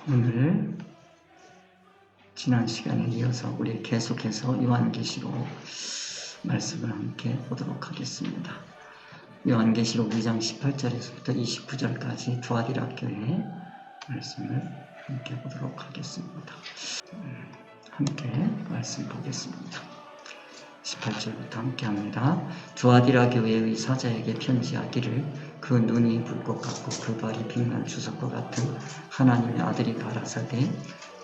오늘 지난 시간에 이어서 우리 계속해서 요한계시록 말씀을 함께 보도록 하겠습니다. 요한계시록 2장 18절에서부터 29절까지 두아디라 교회의 말씀을 함께 보도록 하겠습니다. 함께 말씀 보겠습니다. 18절부터 함께 합니다. 두아디라 교회의 사자에게 편지하기를 그 눈이 불꽃 같고 그 발이 빛날 주석과 같은 하나님의 아들이 가라사대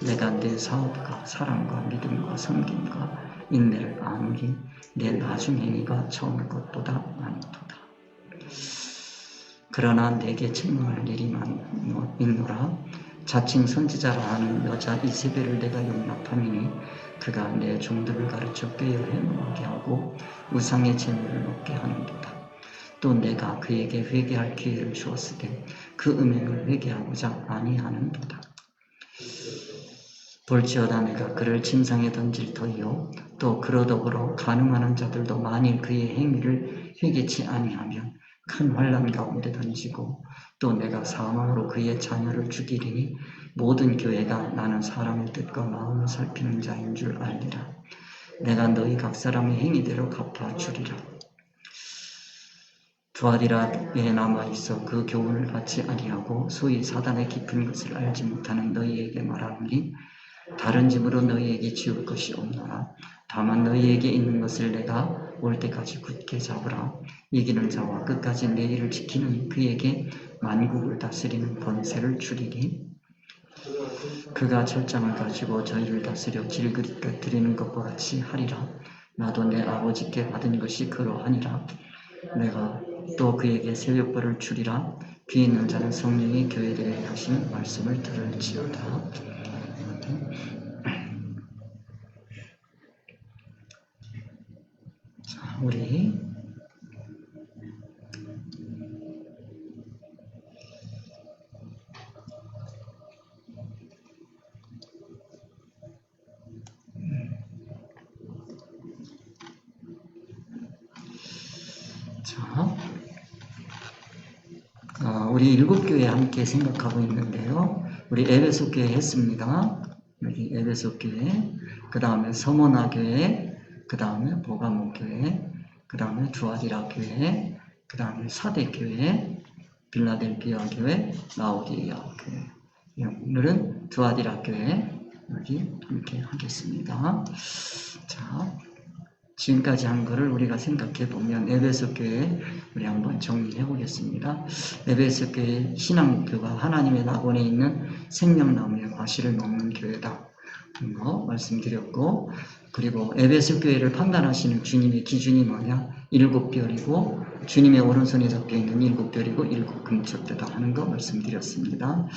내가 내 사업과 사랑과 믿음과 섬김과 인내를 아무리 내 나중 행위가 처음 것보다 많도다. 그러나 내게 책망할 일이 있노라. 자칭 선지자라 하는 여자 이세벨을 내가 용납함이니 그가 내 종들을 가르쳐 꾀열해 넘게 하고 우상의 재물을 먹게 하는도다. 또 내가 그에게 회개할 기회를 주었으되 그 음행을 회개하고자 아니하는도다. 볼지어다 내가 그를 침상에 던질 터이요 또 그러더불어 간음하는 자들도 만일 그의 행위를 회개치 아니하면 큰 환난 가운데 던지고 또 내가 사망으로 그의 자녀를 죽이리니 모든 교회가 나는 사람의 뜻과 마음을 살피는 자인 줄 알리라. 내가 너희 각 사람의 행위대로 갚아주리라. 두아디라에 남아있어 그 교훈을 받지 아니하고 소위 사단의 깊은 것을 알지 못하는 너희에게 말하노니 다른 짐으로 너희에게 지울 것이 없노라. 다만 너희에게 있는 것을 내가 올 때까지 굳게 잡으라. 이기는 자와 끝까지 내 일을 지키는 그에게 만국을 다스리는 권세를 주리니 그가 철장을 가지고 저희를 다스려 질그릇 곁들이는 것과 같이 하리라. 나도 내 아버지께 받은 것이 그러하니라. 내가 또 그에게 새벽벌을 주리라. 귀 있는 자는 성령이 교회들에게 하신 말씀을 들을지어다. 자, 우리 우리 일곱 교회 함께 생각하고 있는데요. 우리 에베소 교회 했습니다. 여기 에베소 교회, 그 다음에 서머나 교회, 그 다음에 보가모 교회, 그 다음에 두아디라 교회, 그 다음에 사대 교회, 빌라델비아 교회, 라오디게아 교회. 오늘은 두아디라 교회 여기 함께 하겠습니다. 자, 지금까지 한 거를 우리가 생각해 보면 에베소 교회 우리 한번 정리해 보겠습니다. 에베소 교회 신앙 목표가 하나님의 낙원에 있는 생명나무의 과실을 먹는 교회다. 거 말씀드렸고, 그리고 에베소 교회를 판단하시는 주님의 기준이 뭐냐? 7별이고 주님의 오른손에 잡혀 있는 7별이고 7금초대다 하는 거 말씀드렸습니다.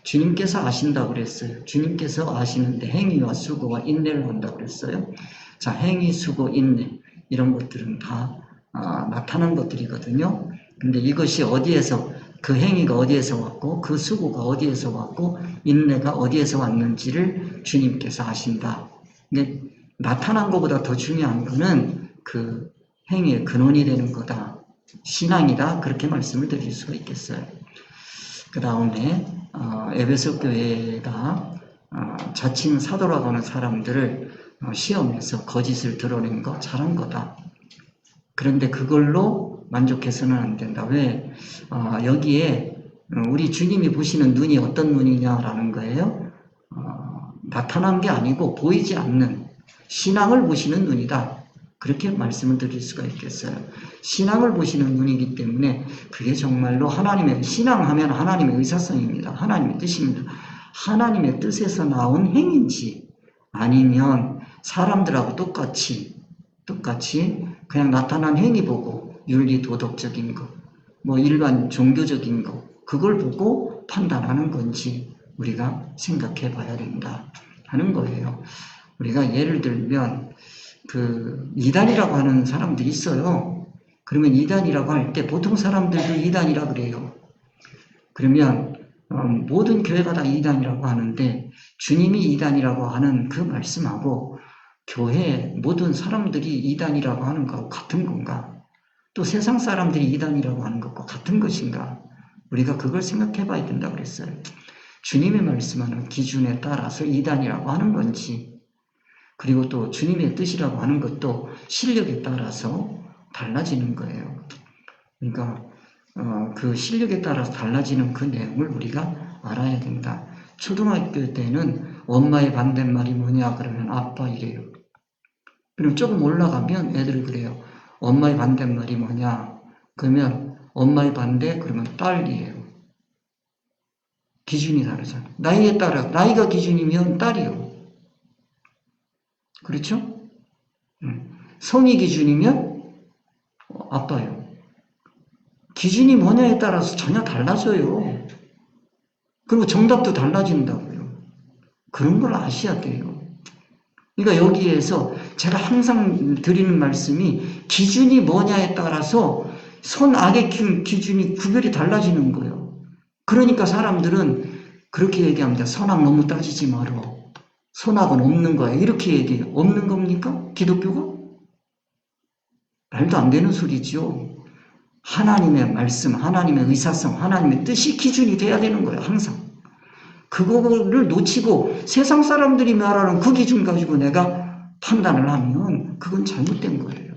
주님께서 아신다고 그랬어요. 주님께서 아시는데 행위와 수고와 인내를 한다고 그랬어요. 자, 행위, 수고, 인내 이런 것들은 다 나타난 것들이거든요. 근데 이것이 어디에서 그 행위가 어디에서 왔고 그 수고가 어디에서 왔고 인내가 어디에서 왔는지를 주님께서 아신다. 근데 나타난 것보다 더 중요한 거는 그 행위의 근원이 되는 거다. 신앙이다. 그렇게 말씀을 드릴 수가 있겠어요. 그 다음에 에베소 교회가 자칭 사도라고 하는 사람들을 시험해서 거짓을 드러낸 거 잘한 거다. 그런데 그걸로 만족해서는 안 된다. 왜? 여기에 우리 주님이 보시는 눈이 어떤 눈이냐라는 거예요. 나타난 게 아니고 보이지 않는 신앙을 보시는 눈이다. 그렇게 말씀을 드릴 수가 있겠어요. 신앙을 보시는 눈이기 때문에 그게 정말로 하나님의, 신앙하면 하나님의 의사성입니다. 하나님의 뜻입니다. 하나님의 뜻에서 나온 행인지 아니면 사람들하고 똑같이 그냥 나타난 행위 보고 윤리 도덕적인 거, 뭐 일반 종교적인 거, 그걸 보고 판단하는 건지 우리가 생각해 봐야 된다 하는 거예요. 우리가 예를 들면 그 이단이라고 하는 사람들이 있어요. 그러면 이단이라고 할 때 보통 사람들도 이단이라 그래요. 그러면 모든 교회가 다 이단이라고 하는데 주님이 이단이라고 하는 그 말씀하고 교회 모든 사람들이 이단이라고 하는 것하고 같은 건가? 또 세상 사람들이 이단이라고 하는 것과 같은 것인가? 우리가 그걸 생각해 봐야 된다고 그랬어요. 주님의 말씀하는 기준에 따라서 이단이라고 하는 건지, 그리고 또 주님의 뜻이라고 하는 것도 실력에 따라서 달라지는 거예요. 그러니까 그 실력에 따라서 달라지는 그 내용을 우리가 알아야 된다. 초등학교 때는 엄마의 반대말이 뭐냐 그러면 아빠 이래요. 그럼 조금 올라가면 애들이 그래요. 엄마의 반대말이 뭐냐 그러면 엄마의 반대 그러면 딸이에요. 기준이 다르잖아. 나이에 따라 나이가 기준이면 딸이요. 그렇죠? 성이 기준이면 아빠요. 기준이 뭐냐에 따라서 전혀 달라져요. 그리고 정답도 달라진다고요. 그런 걸 아셔야 돼요. 그러니까 여기에서 제가 항상 드리는 말씀이 기준이 뭐냐에 따라서 선악의 기준이 구별이 달라지는 거예요. 그러니까 사람들은 그렇게 얘기합니다. 선악 너무 따지지 말어. 선악은 없는 거야. 이렇게 얘기해요. 없는 겁니까? 기독교가? 말도 안 되는 소리죠. 하나님의 말씀, 하나님의 의사성, 하나님의 뜻이 기준이 돼야 되는 거예요. 항상. 그거를 놓치고 세상 사람들이 말하는 그 기준 가지고 내가 판단을 하면 그건 잘못된 거예요.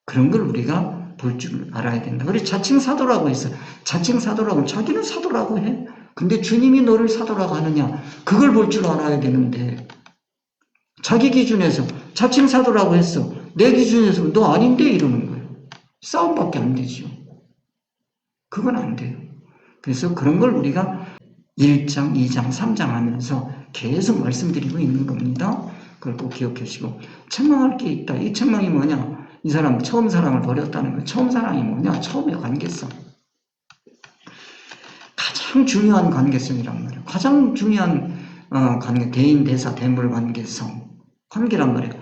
그런 걸 우리가 볼 줄 알아야 된다. 그래서 자칭 사도라고 했어요. 자칭 사도라고 자기는 사도라고 해. 근데 주님이 너를 사도라고 하느냐? 그걸 볼 줄 알아야 되는데 자기 기준에서 자칭 사도라고 했어. 내 기준에서 너 아닌데 이러는 거예요. 싸움밖에 안 되죠. 그건 안 돼요. 그래서 그런 걸 우리가 1장, 2장, 3장 하면서 계속 말씀드리고 있는 겁니다. 그걸 꼭 기억하시고 책망할 게 있다. 이 책망이 뭐냐? 이 사람 처음 사랑을 버렸다는 거예요. 처음 사랑이 뭐냐? 처음의 관계성. 가장 중요한 관계성이란 말이에요. 가장 중요한 관계, 대인, 대사, 대물 관계성. 관계란 말이에요.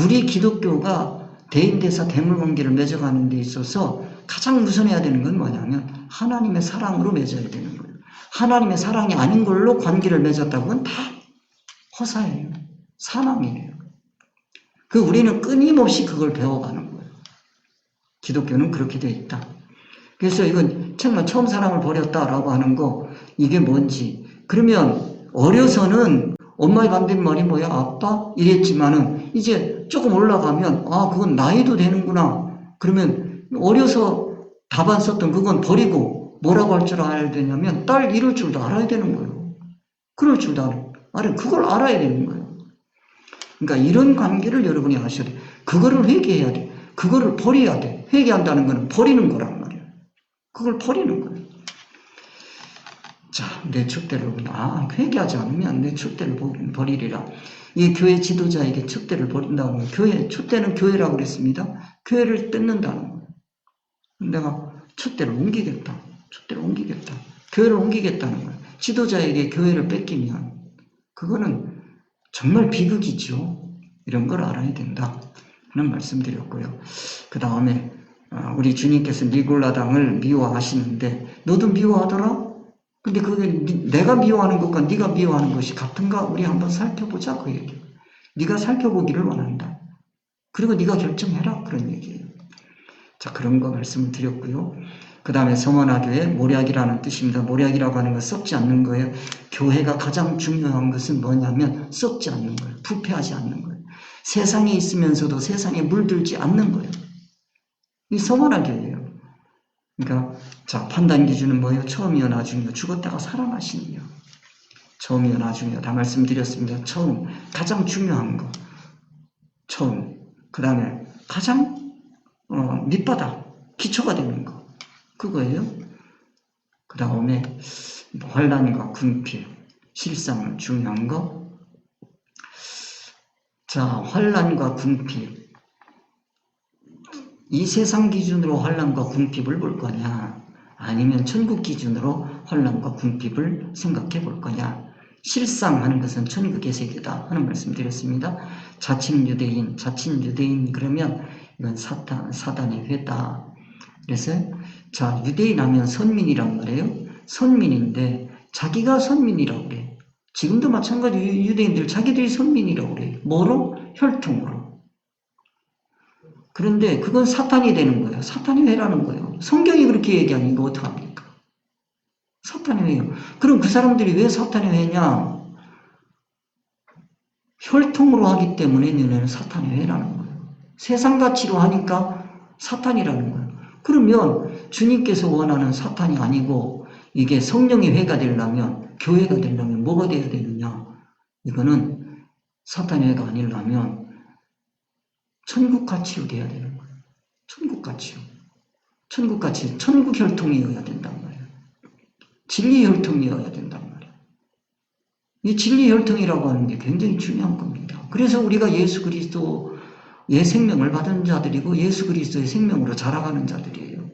우리 기독교가 대인, 대사, 대물 관계를 맺어가는 데 있어서 가장 우선해야 되는 건 뭐냐면 하나님의 사랑으로 맺어야 되는 거예요. 하나님의 사랑이 아닌 걸로 관계를 맺었다고는 다 허사예요. 사망이에요. 우리는 끊임없이 그걸 배워가는 거예요. 기독교는 그렇게 되어 있다. 그래서 이건 정말 처음 사랑을 버렸다라고 하는 거 이게 뭔지 그러면 어려서는 엄마의 반대말이 뭐야? 아빠? 이랬지만은 이제 조금 올라가면 그건 나이도 되는구나. 그러면 어려서 답안 썼던 그건 버리고 뭐라고 할 줄 알아야 되냐면 딸 이럴 줄도 알아야 되는 거예요. 그럴 줄도 알아요. 그걸 알아야 되는 거예요. 그러니까 이런 관계를 여러분이 아셔야 돼요. 그거를 회개해야 돼. 그거를 버려야 돼. 회개한다는 거는 버리는 거란 말이에요. 그걸 버리는 거예요. 자, 내 촛대를 회개하지 않으면 내 촛대를 버리리라. 이 교회 지도자에게 촛대를 버린다는 거예요. 교회, 촛대는 교회라고 그랬습니다. 교회를 뜯는다는 거예요. 내가 촛대를 옮기겠다. 촛대를 옮기겠다. 교회를 옮기겠다는 거예요. 지도자에게 교회를 뺏기면 그거는 정말 비극이죠. 이런 걸 알아야 된다 하는 말씀드렸고요. 그 다음에 우리 주님께서 니골라당을 미워하시는데 너도 미워하더라? 근데 그게 내가 미워하는 것과 네가 미워하는 것이 같은가? 우리 한번 살펴보자 그 얘기예요. 네가 살펴보기를 원한다. 그리고 네가 결정해라 그런 얘기예요. 자, 그런 거 말씀을 드렸고요. 그 다음에 서머나교회 모략이라는 뜻입니다. 모략이라고 하는 건 썩지 않는 거예요. 교회가 가장 중요한 것은 뭐냐면 썩지 않는 거예요. 부패하지 않는 거예요. 세상에 있으면서도 세상에 물들지 않는 거예요. 이 서머나교회예요. 그러니까 자, 판단 기준은 뭐예요? 처음이요, 나중이요, 죽었다가 살아나시니요. 처음이요, 나중이요. 다 말씀드렸습니다. 처음, 가장 중요한 거. 처음. 그 다음에 가장 밑바닥, 기초가 되는 거. 그거예요. 그 다음에 환난과 궁핍, 실상은 중요한 거. 자, 환난과 궁핍. 이 세상 기준으로 환난과 궁핍을 볼 거냐, 아니면 천국 기준으로 환난과 궁핍을 생각해 볼 거냐. 실상하는 것은 천국의 세계다 하는 말씀 드렸습니다. 자칭 유대인 그러면 이건 사단의 회다. 그래서 자, 유대인 하면 선민이란 말이에요. 선민인데 자기가 선민이라고 그래. 지금도 마찬가지 유대인들 자기들이 선민이라고 그래. 뭐로? 혈통으로. 그런데 그건 사탄이 되는 거예요. 사탄이 회라는 거예요. 성경이 그렇게 얘기하니 이거 어떡합니까? 사탄의 회요. 그럼 그 사람들이 왜 사탄의 회냐? 혈통으로 하기 때문에 너네는 사탄의 회라는 거예요. 세상 가치로 하니까 사탄이라는 거예요. 그러면 주님께서 원하는 사탄이 아니고 이게 성령의 회가 되려면, 교회가 되려면 뭐가 돼야 되느냐? 이거는 사탄의 회가 아니려면 천국 가치로 돼야 되는 거예요. 천국 가치로. 천국 가치, 천국 혈통이어야 된단 말이에요. 진리 혈통이어야 된단 말이에요. 이 진리 혈통이라고 하는 게 굉장히 중요한 겁니다. 그래서 우리가 예수 그리스도의 생명을 받은 자들이고 예수 그리스도의 생명으로 자라가는 자들이에요.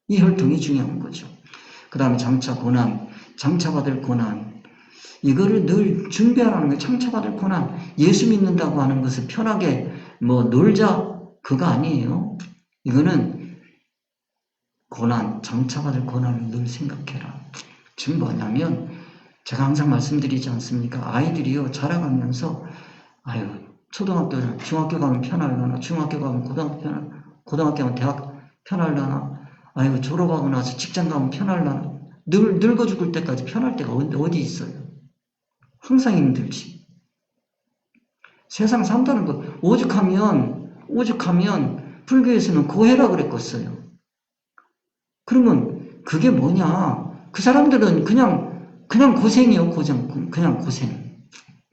이 혈통이 중요한 거죠. 그 다음에 장차 고난, 장차받을 고난, 이거를 늘 준비하라는 거예요. 장차받을 고난, 예수 믿는다고 하는 것을 편하게 뭐 놀자, 그거 아니에요. 이거는 고난, 장차받을 고난을 늘 생각해라. 지금 뭐냐면 제가 항상 말씀드리지 않습니까? 아이들이요 자라가면서 아유 초등학교, 중학교 가면 편하려나, 중학교 가면 고등학교 가면 대학 편하려나, 아이고 졸업하고 나서 직장 가면 편하려나, 늙어 죽을 때까지 편할 때가 어디 있어요? 항상 힘들지. 세상 산다는 거 오죽하면 불교에서는 고해라 그랬겠어요. 그러면 그게 뭐냐? 그 사람들은 그냥 고생이요, 그냥 고생.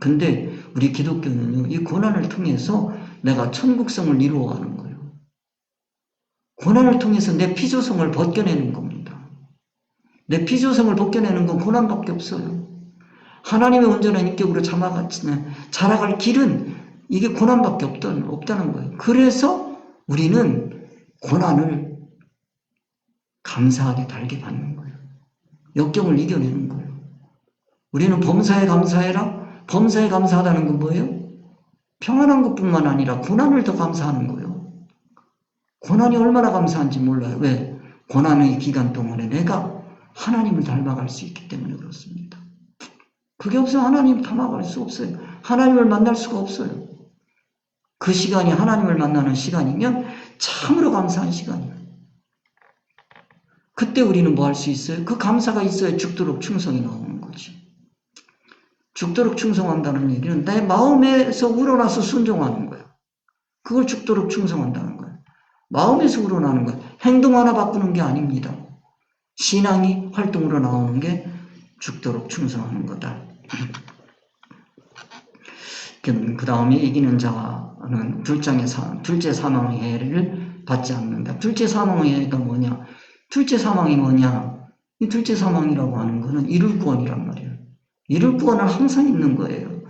근데 우리 기독교는요, 이 고난을 통해서 내가 천국성을 이루어가는 거예요. 고난을 통해서 내 피조성을 벗겨내는 겁니다. 내 피조성을 벗겨내는 건 고난밖에 없어요. 하나님의 온전한 인격으로 자라갈 길은 이게 고난밖에 없다는 거예요. 그래서 우리는 고난을 감사하게 달게 받는 거예요. 역경을 이겨내는 거예요. 우리는 범사에 감사해라. 범사에 감사하다는 건 뭐예요? 평안한 것뿐만 아니라 고난을 더 감사하는 거예요. 고난이 얼마나 감사한지 몰라요. 왜? 고난의 기간 동안에 내가 하나님을 닮아갈 수 있기 때문에 그렇습니다. 그게 없으면 하나님을 닮아갈 수 없어요. 하나님을 만날 수가 없어요. 그 시간이 하나님을 만나는 시간이면 참으로 감사한 시간이에요. 그때 우리는 뭐 할 수 있어요? 그 감사가 있어야 죽도록 충성이 나오는 거죠. 죽도록 충성한다는 얘기는 내 마음에서 우러나서 순종하는 거예요. 그걸 죽도록 충성한다는 거예요. 마음에서 우러나는 거예요. 행동 하나 바꾸는 게 아닙니다. 신앙이 활동으로 나오는 게 죽도록 충성하는 거다. 그 다음에 이기는 자는 둘째 사망의 해를 받지 않는다. 둘째 사망의 해가 뭐냐? 둘째 사망이 뭐냐? 이 둘째 사망이라고 하는 거는 이룰 구원이란 말이에요. 이룰 구원은 항상 있는 거예요.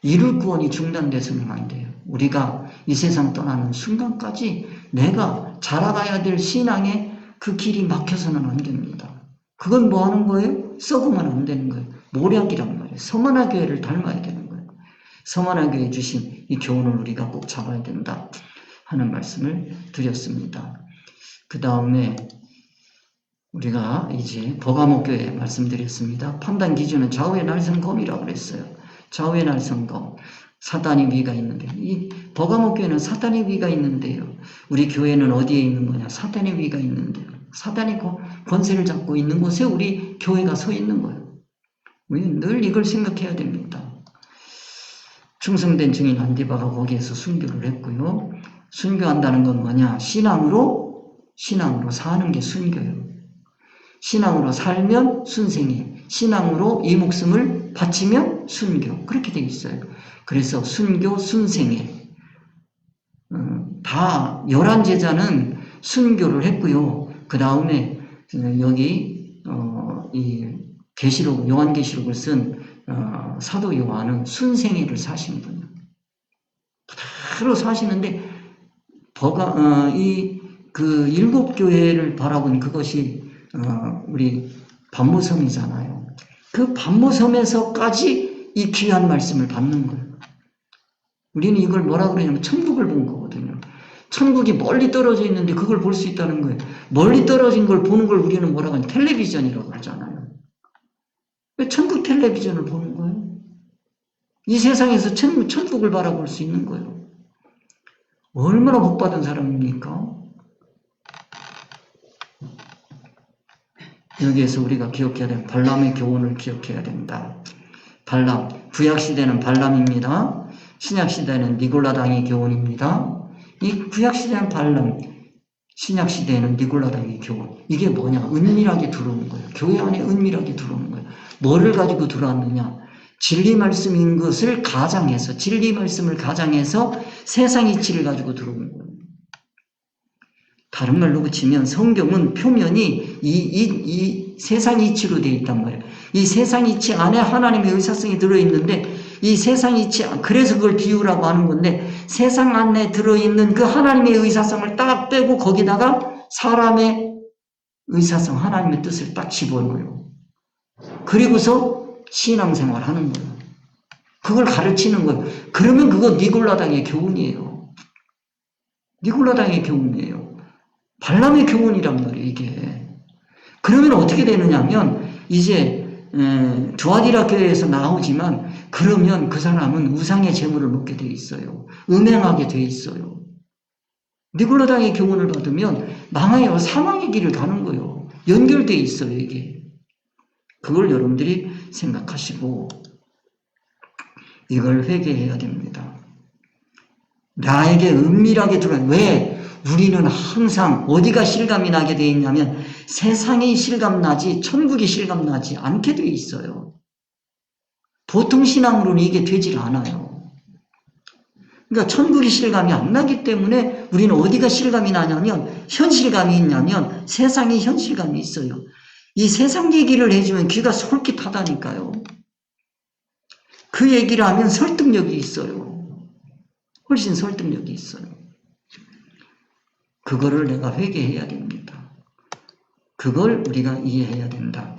이룰 구원이 중단돼서는 안 돼요. 우리가 이 세상 떠나는 순간까지 내가 자라가야 될 신앙의 그 길이 막혀서는 안 됩니다. 그건 뭐 하는 거예요? 썩으면 안 되는 거예요. 모략이란 말이에요. 서만화 교회를 닮아야 되는 거예요. 서만화 교회 주신 이 교훈을 우리가 꼭 잡아야 된다 하는 말씀을 드렸습니다. 그 다음에 우리가 이제 버가모 교회 말씀드렸습니다. 판단 기준은 좌우의 날성검이라고 그랬어요. 좌우의 날성검. 사단의 위가 있는데, 이 버가모 교회는 사단의 위가 있는데요. 우리 교회는 어디에 있는 거냐? 사단의 위가 있는데요. 사단이 권세를 잡고 있는 곳에 우리 교회가 서 있는 거예요. 우리는 늘 이걸 생각해야 됩니다. 충성된 증인 안디바가 거기에서 순교를 했고요. 순교한다는 건 뭐냐? 신앙으로 사는 게 순교예요. 신앙으로 살면 순생애, 신앙으로 이 목숨을 바치면 순교. 그렇게 되어 있어요. 그래서 순교, 순생애. 다 11제자는 순교를 했고요. 그 다음에 여기 이 계시록, 요한계시록을 쓴 사도 요한은 순생애를 사신 분이에요. 그대로 사시는데 그 7교회를 바라본 그것이 우리 반모섬이잖아요. 그 반모섬에서까지 이 귀한 말씀을 받는 거예요. 우리는 이걸 뭐라 그러냐면 천국을 본 거거든요. 천국이 멀리 떨어져 있는데 그걸 볼 수 있다는 거예요. 멀리 떨어진 걸 보는 걸 우리는 뭐라고 하냐면 텔레비전이라고 하잖아요. 왜 천국 텔레비전을 보는 거예요? 이 세상에서 천국을 바라볼 수 있는 거예요. 얼마나 복받은 사람입니까? 여기에서 우리가 기억해야 되는 발람의 교훈을 기억해야 된다. 발람, 구약시대는 발람입니다. 신약시대는 니골라당의 교훈입니다. 이 구약시대는 발람, 신약시대에는 니골라당의 교훈. 이게 뭐냐? 은밀하게 들어오는 거예요. 교회 안에 은밀하게 들어오는 거예요. 뭐를 가지고 들어왔느냐? 진리 말씀인 것을 가장해서, 진리 말씀을 가장해서 세상 이치를 가지고 들어오는 거예요. 다른 말로 붙이면 성경은 표면이 이 세상 이치로 되어 있단 말이에요. 이 세상 이치 안에 하나님의 의사성이 들어있는데 이 세상 이치, 그래서 그걸 비유라고 하는 건데 세상 안에 들어있는 그 하나님의 의사성을 딱 빼고 거기다가 사람의 의사성, 하나님의 뜻을 딱 집어넣어요. 그리고서 신앙생활 하는 거예요. 그걸 가르치는 거예요. 그러면 그거 니골라당의 교훈이에요. 니골라당의 교훈이에요. 발람의 교훈이란 말이에요, 이게. 그러면 어떻게 되느냐면, 이제, 두아디라 교회에서 나오지만, 그러면 그 사람은 우상의 재물을 먹게 돼 있어요. 음행하게 돼 있어요. 니골라당의 교훈을 받으면 망하여 사망의 길을 가는 거예요. 연결돼 있어요, 이게. 그걸 여러분들이 생각하시고, 이걸 회개해야 됩니다. 나에게 은밀하게 들어간, 왜? 우리는 항상 어디가 실감이 나게 되어 있냐면 세상이 실감나지 천국이 실감나지 않게 되어 있어요. 보통 신앙으로는 이게 되질 않아요. 그러니까 천국이 실감이 안 나기 때문에 우리는 어디가 실감이 나냐면 현실감이 있냐면 세상이 현실감이 있어요. 이 세상 얘기를 해주면 귀가 솔깃하다니까요. 그 얘기를 하면 설득력이 있어요. 훨씬 설득력이 있어요. 그거를 내가 회개해야 됩니다. 그걸 우리가 이해해야 된다.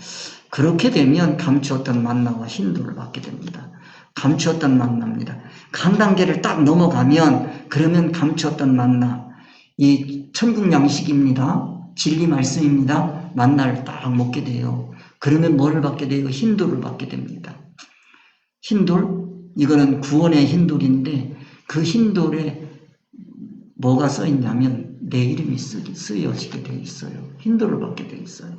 그렇게 되면 감추었던 만나와 힌도를 받게 됩니다. 감추었던 만나입니다. 한 단계를 딱 넘어가면 그러면 감추었던 만나, 이 천국 양식입니다. 진리 말씀입니다. 만나를 딱 먹게 돼요. 그러면 뭐를 받게 돼요? 힌도를 받게 됩니다. 힌돌, 이거는 구원의 힌돌인데 그 힌돌에 뭐가 써 있냐면 내 이름이 쓰여지게 돼 있어요. 힌돌을 받게 돼 있어요.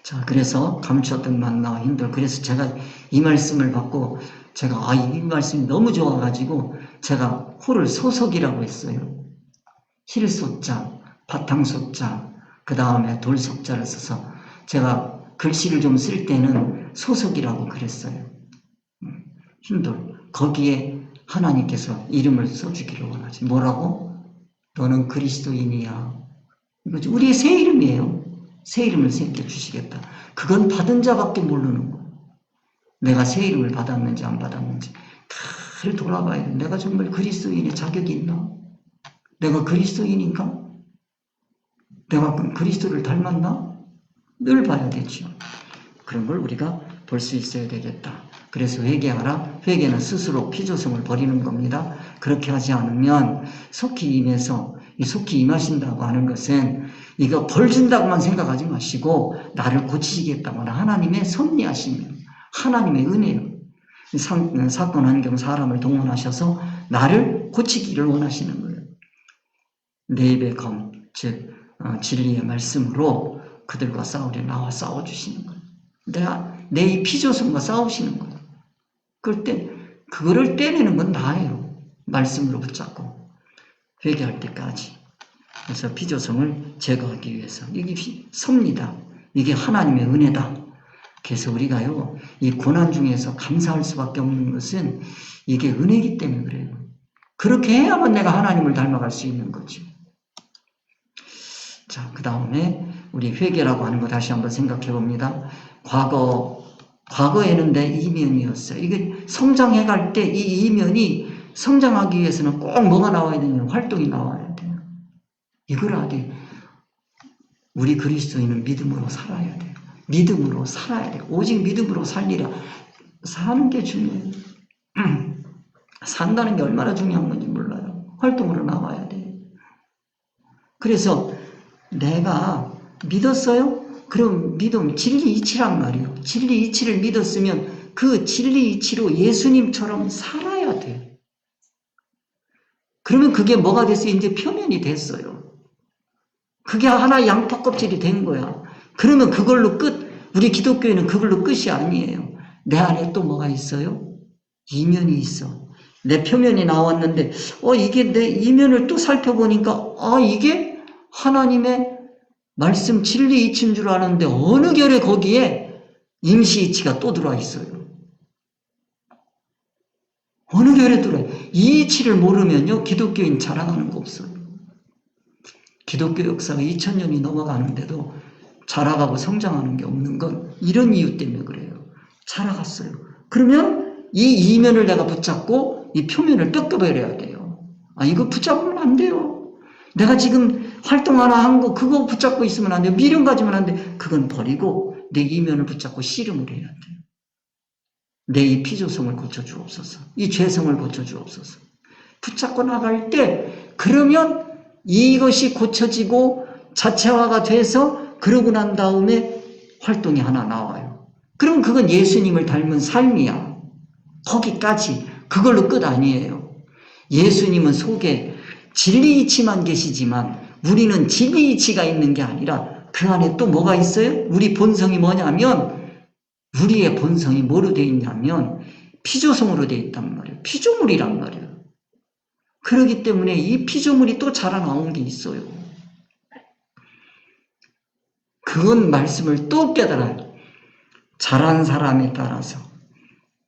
자, 그래서 감추었던 만나와 힌돌. 그래서 제가 이 말씀을 받고 제가 이 말씀이 너무 좋아가지고 제가 호를 소속이라고 했어요. 힐소자, 바탕소자, 그 다음에 돌속자를 써서 제가 글씨를 좀 쓸 때는 소속이라고 그랬어요. 힌돌. 거기에 하나님께서 이름을 써주기를 원하지. 뭐라고? 너는 그리스도인이야. 이거지. 우리의 새 이름이에요. 새 이름을 새겨주시겠다. 그건 받은 자밖에 모르는 거. 내가 새 이름을 받았는지 안 받았는지 다 돌아봐야 돼. 내가 정말 그리스도인의 자격이 있나? 내가 그리스도인인가? 내가 그리스도를 닮았나? 늘 봐야 되죠. 그런 걸 우리가 볼 수 있어야 되겠다. 그래서 회개하라. 회개는 스스로 피조성을 버리는 겁니다. 그렇게 하지 않으면 속히 임해서, 속히 임하신다고 하는 것은 이거 벌 준다고만 생각하지 마시고 나를 고치시겠다거나 하나님의 섭리하심, 하나님의 은혜요. 사건 환경 사람을 동원하셔서 나를 고치기를 원하시는 거예요. 내 입의 검, 즉 진리의 말씀으로 그들과 싸우려 나와 싸워주시는 거예요. 내 이 피조성과 싸우시는 거예요. 그거를 떼내는 건 나예요. 말씀으로 붙잡고 회개할 때까지. 그래서 피조성을 제거하기 위해서 이게 섭니다. 이게 하나님의 은혜다. 그래서 우리가요, 이 고난 중에서 감사할 수밖에 없는 것은 이게 은혜이기 때문에 그래요. 그렇게 해야만 내가 하나님을 닮아갈 수 있는 거죠. 자, 그 다음에 우리 회개라고 하는 거 다시 한번 생각해 봅니다. 과거에는 내 이면이었어요. 이게 성장해 갈 때 이 이면이 성장하기 위해서는 꼭 뭐가 나와야 되냐면 활동이 나와야 돼요. 이걸 하되 우리 그리스도인은 믿음으로 살아야 돼요. 믿음으로 살아야 돼요. 오직 믿음으로 살리라. 사는 게 중요해요. 산다는 게 얼마나 중요한 건지 몰라요. 활동으로 나와야 돼요. 그래서 내가 믿었어요? 그럼 믿음, 진리 이치란 말이에요. 진리 이치를 믿었으면 그 진리 이치로 예수님처럼 살아야 돼요. 그러면 그게 뭐가 됐어요? 이제 표면이 됐어요. 그게 하나의 양파 껍질이 된 거야. 그러면 그걸로 끝. 우리 기독교회는 그걸로 끝이 아니에요. 내 안에 또 뭐가 있어요? 이면이 있어. 내 표면이 나왔는데 이게 내 이면을 또 살펴보니까 이게 하나님의 말씀 진리 이치인 줄 아는데 어느 결에 거기에 임시 이치가 또 들어와 있어요. 어느 결에 들어와요. 이 이치를 모르면요 기독교인 자라가는 거 없어요. 기독교 역사가 2000년이 넘어가는데도 자라가고 성장하는 게 없는 건 이런 이유 때문에 그래요. 자라갔어요. 그러면 이 이면을 내가 붙잡고 이 표면을 뺏겨버려야 돼요. 이거 붙잡으면 안 돼요. 내가 지금 활동 하나 한 거 그거 붙잡고 있으면 안 돼요. 미련 가지면 안 돼. 그건 버리고 내 이면을 붙잡고 씨름을 해야 돼요. 내 이 피조성을 고쳐주옵소서. 이 죄성을 고쳐주옵소서. 붙잡고 나갈 때 그러면 이것이 고쳐지고 자체화가 돼서 그러고 난 다음에 활동이 하나 나와요. 그럼 그건 예수님을 닮은 삶이야. 거기까지. 그걸로 끝 아니에요. 예수님은 속에 진리 이치만 계시지만 우리는 진리 이치가 있는 게 아니라 그 안에 또 뭐가 있어요? 우리 본성이 뭐냐면 우리의 본성이 뭐로 되어 있냐면 피조성으로 되어 있단 말이에요. 피조물이란 말이에요. 그렇기 때문에 이 피조물이 또 자라나온 게 있어요. 그건 말씀을 또 깨달아요. 자란 사람에 따라서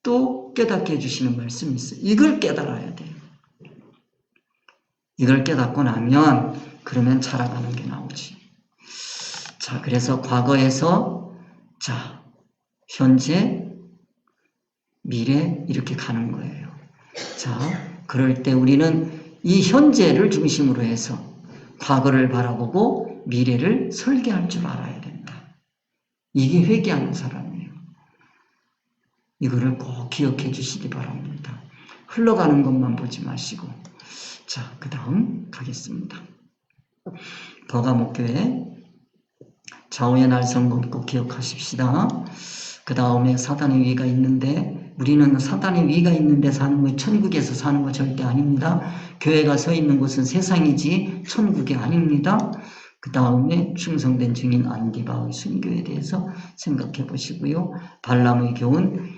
또 깨닫게 해주시는 말씀이 있어요. 이걸 깨달아야 돼요. 이걸 깨닫고 나면 그러면 자라가는 게 나오지. 자, 그래서 과거에서 현재, 미래 이렇게 가는 거예요. 자, 그럴 때 우리는 이 현재를 중심으로 해서 과거를 바라보고 미래를 설계할 줄 알아야 된다. 이게 회개하는 사람이에요. 이거를 꼭 기억해 주시기 바랍니다. 흘러가는 것만 보지 마시고. 자, 그 다음 가겠습니다. 버가목교회 좌우의 날성금 꼭 기억하십시다. 그 다음에 사단의 위가 있는데 우리는 사단의 위가 있는데 사는 거 천국에서 사는 거 절대 아닙니다. 교회가 서 있는 곳은 세상이지 천국이 아닙니다. 그 다음에 충성된 증인 안디바의 순교에 대해서 생각해 보시고요. 발람의 교훈,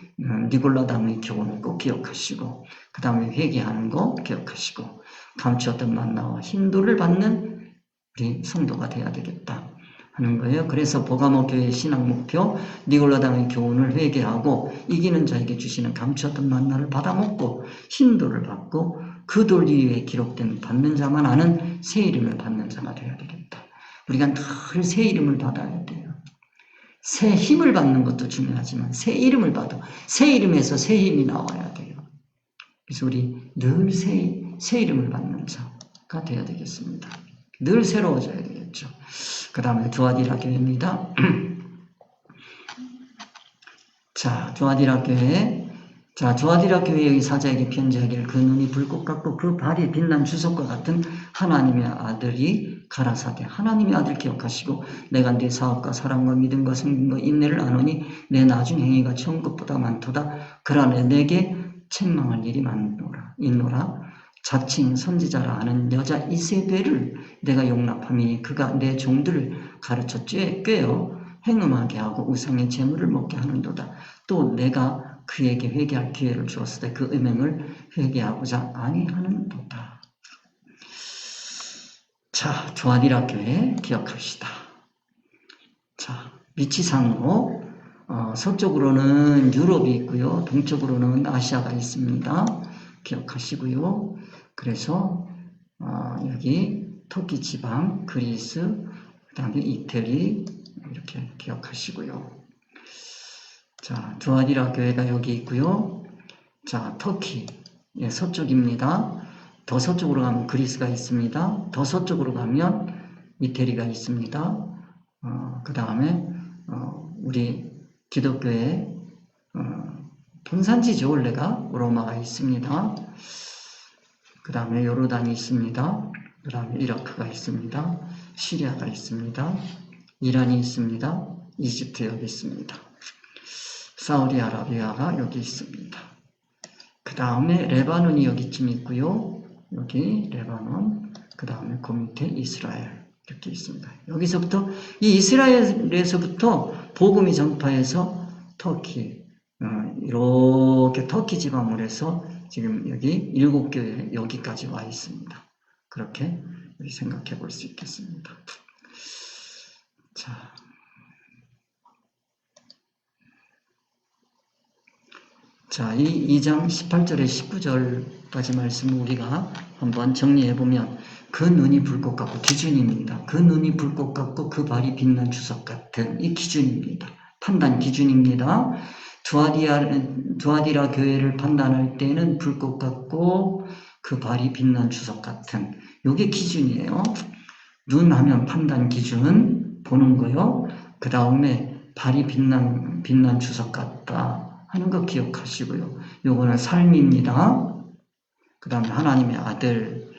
니골라담의 교훈을 꼭 기억하시고 그 다음에 회개하는 거 기억하시고 감추었던 만나와 힌도를 받는 우리 성도가 돼야 되겠다 하는 거예요. 그래서 버가모 교회의 신앙 목표, 니골라당의 교훈을 회개하고 이기는 자에게 주시는 감추었던 만나를 받아먹고 힌도를 받고 그 돌 위에 기록된 받는 자만 아는 새 이름을 받는 자가 되어야 되겠다. 우리가 늘 새 이름을 받아야 돼요. 새 힘을 받는 것도 중요하지만 새 이름을 받아. 새 이름에서 새 힘이 나와야 돼요. 그래서 우리 늘 새 이름을 받는 자가 되어야 되겠습니다. 늘 새로워져야 되겠죠. 그 다음에 두아디라 교회입니다. 자, 두아디라 교회. 자, 두아디라 교회의 사자에게 편지하기를 그 눈이 불꽃 같고 그 발이 빛난 주석과 같은 하나님의 아들이 가라사대. 하나님의 아들 기억하시고 내가 네 사업과 사랑과 믿음과 성김과 인내를 아노니 내 나중 행위가 처음 것보다 많도다. 그러나 내게 책망할 일이 있노라. 자칭 선지자라 하는 여자 이세벨을 내가 용납함이니 그가 내 종들을 가르쳐 꿰어 행음하게 하고 우상의 재물을 먹게 하는도다. 또 내가 그에게 회개할 기회를 주었을 때 그 음행을 회개하고자 아니하는도다. 자, 두아디라 교회 기억합시다. 자, 위치상으로 서쪽으로는 유럽이 있고요. 동쪽으로는 아시아가 있습니다. 기억하시고요. 그래서 여기 터키 지방, 그리스, 그 다음에 이태리 이렇게 기억하시고요. 자, 두아디라 교회가 여기 있고요. 자, 터키 서쪽입니다. 더 서쪽으로 가면 그리스가 있습니다. 더 서쪽으로 가면 이태리가 있습니다. 그 다음에 우리 기독교의 본산지죠. 원래가 로마가 있습니다. 그 다음에 요르단이 있습니다. 그 다음에 이라크가 있습니다. 시리아가 있습니다. 이란이 있습니다. 이집트 여기 있습니다. 사우디아라비아가 여기 있습니다. 그 다음에 레바논이 여기쯤 있고요. 여기 레바논, 그 다음에 그 밑에 이스라엘 이렇게 있습니다. 여기서부터 이 이스라엘에서부터 복음이 전파해서 터키 이렇게 터키 지방으로 지금 여기 7교회 여기까지 와 있습니다. 그렇게 생각해 볼 수 있겠습니다. 자, 이 2장 18절에 19절까지 말씀을 우리가 한번 정리해 보면 그 눈이 불꽃 같고 기준입니다. 그 눈이 불꽃 같고 그 발이 빛난 주석 같은 이 기준입니다. 판단 기준입니다. 두아디라 교회를 판단할 때는 불꽃 같고 그 발이 빛난 주석 같은 이게 기준이에요. 눈 하면 판단 기준 보는 거요. 그 다음에 발이 빛난 주석 같다 하는 거 기억하시고요. 요거는 삶입니다. 그 다음에 하나님의 아들,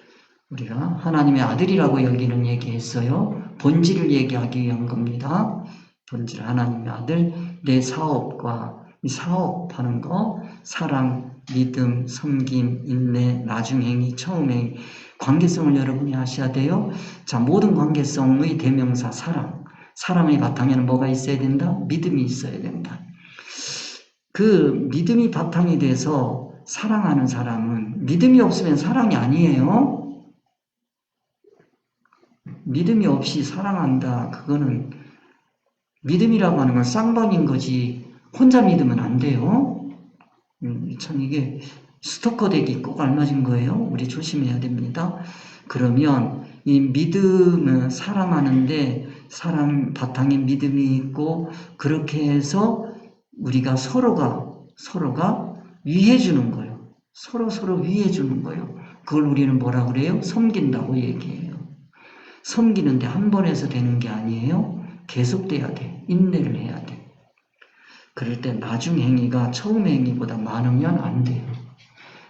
우리가 하나님의 아들이라고 여기는 얘기했어요. 본질을 얘기하기 위한 겁니다. 본질, 하나님의 아들, 내 사업과 이 사업하는 거, 사랑, 믿음, 섬김, 인내, 나중행위, 처음행위, 관계성을 여러분이 아셔야 돼요. 자, 모든 관계성의 대명사 사랑. 사랑의 바탕에는 뭐가 있어야 된다? 믿음이 있어야 된다. 그 믿음이 바탕이 돼서 사랑하는 사람은 믿음이 없으면 사랑이 아니에요. 믿음이 없이 사랑한다. 그거는 믿음이라고 하는 건 쌍방인 거지 혼자 믿으면 안 돼요. 참 이게 스토커 되기 꼭 알맞은 거예요. 우리 조심해야 됩니다. 그러면 이 믿음은 사랑하는데 사랑 바탕에 믿음이 있고 그렇게 해서 우리가 서로가 위해 주는 거예요. 서로 위해 주는 거예요. 그걸 우리는 뭐라 그래요? 섬긴다고 얘기해요. 섬기는데 한 번에서 되는 게 아니에요. 계속돼야 돼. 인내를 해야 돼. 그럴 때 나중 행위가 처음 행위보다 많으면 안 돼요.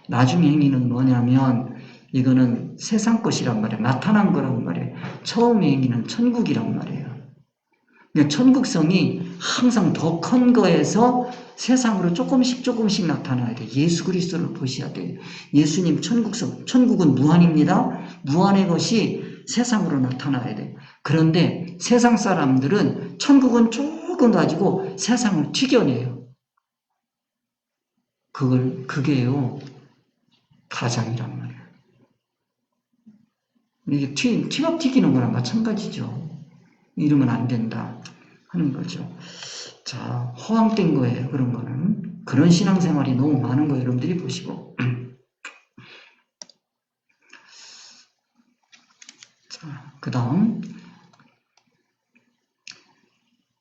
나중 행위는 뭐냐면 이거는 세상 것이란 말이에요. 나타난 거란 말이에요. 처음 행위는 천국이란 말이에요. 그러니까 천국성이 항상 더 큰 거에서 세상으로 조금씩 나타나야 돼요. 예수 그리스도를 보셔야 돼요. 예수님 천국은 무한입니다. 무한의 것이 세상으로 나타나야 돼요. 그런데 세상 사람들은 천국은 조금 가지고 세상을 튀겨내요. 그게요, 가장이란 말이에요. 이게 튀밥 튀기는 거랑 마찬가지죠. 이러면 안 된다 하는 거죠. 자, 허황된 거예요. 그런 거는. 그런 신앙생활이 너무 많은 거 여러분들이 보시고. 자, 그 다음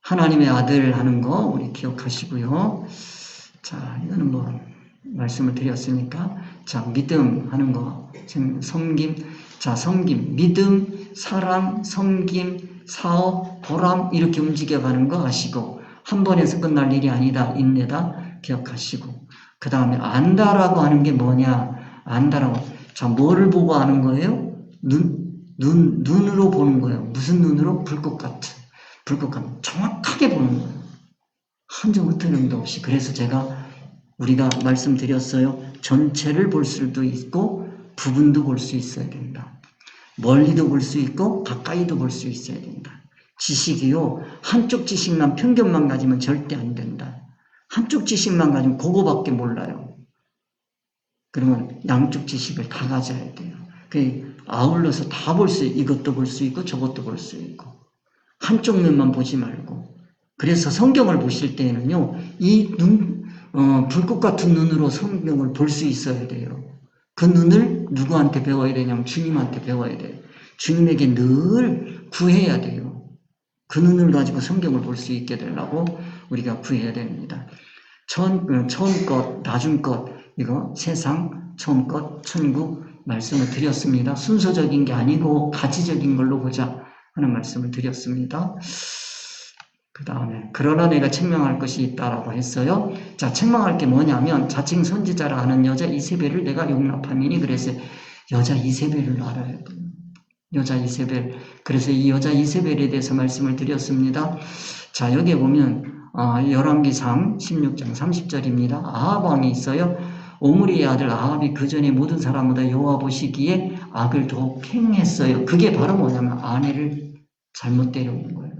하나님의 아들 하는 거 우리 기억하시고요. 자, 이거는 뭐 말씀을 드렸으니까 자, 믿음 하는 거, 섬김, 자, 섬김, 믿음, 사랑, 섬김, 사업, 보람 이렇게 움직여가는 거 아시고 한 번에서 끝날 일이 아니다. 인내다. 기억하시고 그 다음에 안다라고 하는 게 뭐냐? 안다라고. 자, 뭐를 보고 아는 거예요? 눈으로 보는 거예요. 무슨 눈으로? 불꽃 같은. 정확하게 보는 거예요. 한 점 흐트름도 없이. 그래서 우리가 말씀드렸어요. 전체를 볼 수도 있고 부분도 볼 수 있어야 된다. 멀리도 볼 수 있고 가까이도 볼 수 있어야 된다. 지식이요. 한쪽 지식만 편견만 가지면 절대 안 된다. 한쪽 지식만 가지면 그거밖에 몰라요. 그러면 양쪽 지식을 다 가져야 돼요. 아울러서 다 볼 수 있고 이것도 볼 수 있고 저것도 볼 수 있고 한쪽 면만 보지 말고. 그래서 성경을 보실 때에는요. 불꽃 같은 눈으로 성경을 볼 수 있어야 돼요. 그 눈을 누구한테 배워야 되냐면 주님한테 배워야 돼요. 주님에게 늘 구해야 돼요. 그 눈을 가지고 성경을 볼 수 있게 되려고 우리가 구해야 됩니다. 처음 것, 나중 것, 이거 세상, 처음 것, 천국 말씀을 드렸습니다. 순서적인 게 아니고 가지적인 걸로 보자 하는 말씀을 드렸습니다. 그 다음에 그러나 내가 책망할 것이 있다라고 했어요. 자, 책망할 게 뭐냐면 자칭 선지자라 하는 여자 이세벨을 내가 용납하미니. 그래서 여자 이세벨을 알아야 돼요. 여자 이세벨. 그래서 이 여자 이세벨에 대해서 말씀을 드렸습니다. 자, 여기에 보면 열왕기상 16장 30절입니다. 아합 왕이 있어요. 오므리의 아들 아합이 그 전에 모든 사람보다 여호와 보시기에 악을 더욱 행했어요. 그게 바로 뭐냐면 아내를 잘못 데려온 거예요.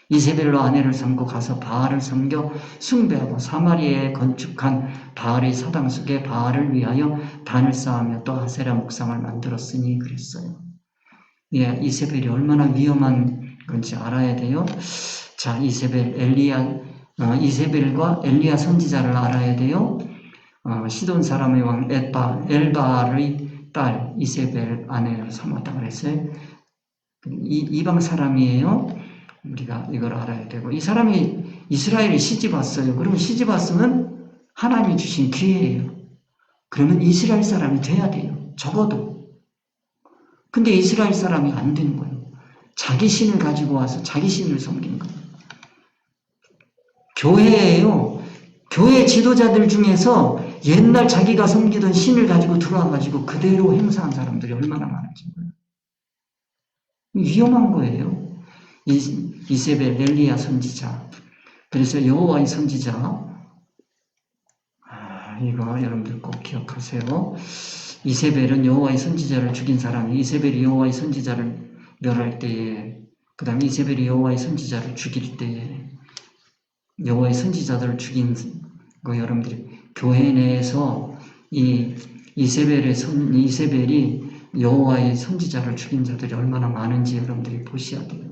이세벨로 아내를 삼고 가서 바알을 섬겨 숭배하고 사마리아에 건축한 바알의 사당 속에 바알을 위하여 단을 쌓으며 또 아세라 목상을 만들었으니 그랬어요. 예, 이세벨이 얼마나 위험한 건지 알아야 돼요. 자, 이세벨과 엘리야 선지자를 알아야 돼요. 시돈 사람의 왕 엘바알의 딸 이세벨 아내를 삼았다고 그랬어요. 이방 사람이에요. 우리가 이걸 알아야 되고, 이 사람이 이스라엘에 시집 왔어요. 그러면 시집 왔으면 하나님이 주신 기회예요. 그러면 이스라엘 사람이 돼야 돼요. 적어도. 근데 이스라엘 사람이 안 되는 거예요. 자기 신을 가지고 와서 자기 신을 섬기는 거예요. 교회예요. 교회 지도자들 중에서 옛날 자기가 섬기던 신을 가지고 들어와가지고 그대로 행사한 사람들이 얼마나 많은지. 위험한 거예요. 이세벨, 엘리야 선지자. 그래서 여호와의 선지자. 이거 여러분들 꼭 기억하세요. 이세벨은 여호와의 선지자를 죽인 사람이, 이세벨이 여호와의 선지자를 멸할 때에, 그 다음에 이세벨이 여호와의 선지자를 죽일 때에, 여호와의 선지자들을 죽인 거 여러분들이 교회 내에서 이세벨이 여호와의 선지자를 죽인 자들이 얼마나 많은지 여러분들이 보셔야 돼요.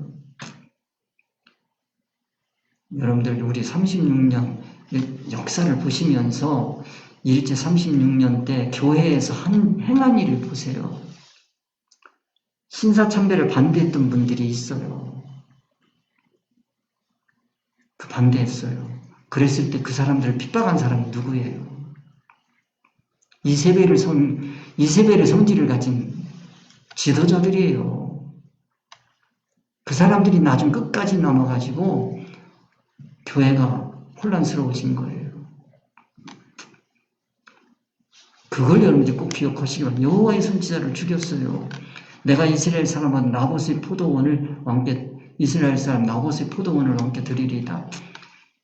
여러분들 우리 36년 역사를 보시면서 일제 36년 때 교회에서 행한 일을 보세요. 신사참배를 반대했던 분들이 있어요. 반대했어요. 그랬을 때 그 사람들을 핍박한 사람이 누구예요? 이세벨의 성질을 가진 지도자들이에요. 그 사람들이 나중 끝까지 남아가지고 교회가 혼란스러워진 거예요. 그걸 여러분들이 꼭 기억하시기 바랍니다. 여호와의 선지자를 죽였어요. 내가 이스라엘 사람은 나봇의 포도원을 왕께 이스라엘 사람 나봇의 포도원을 왕께 드리리다.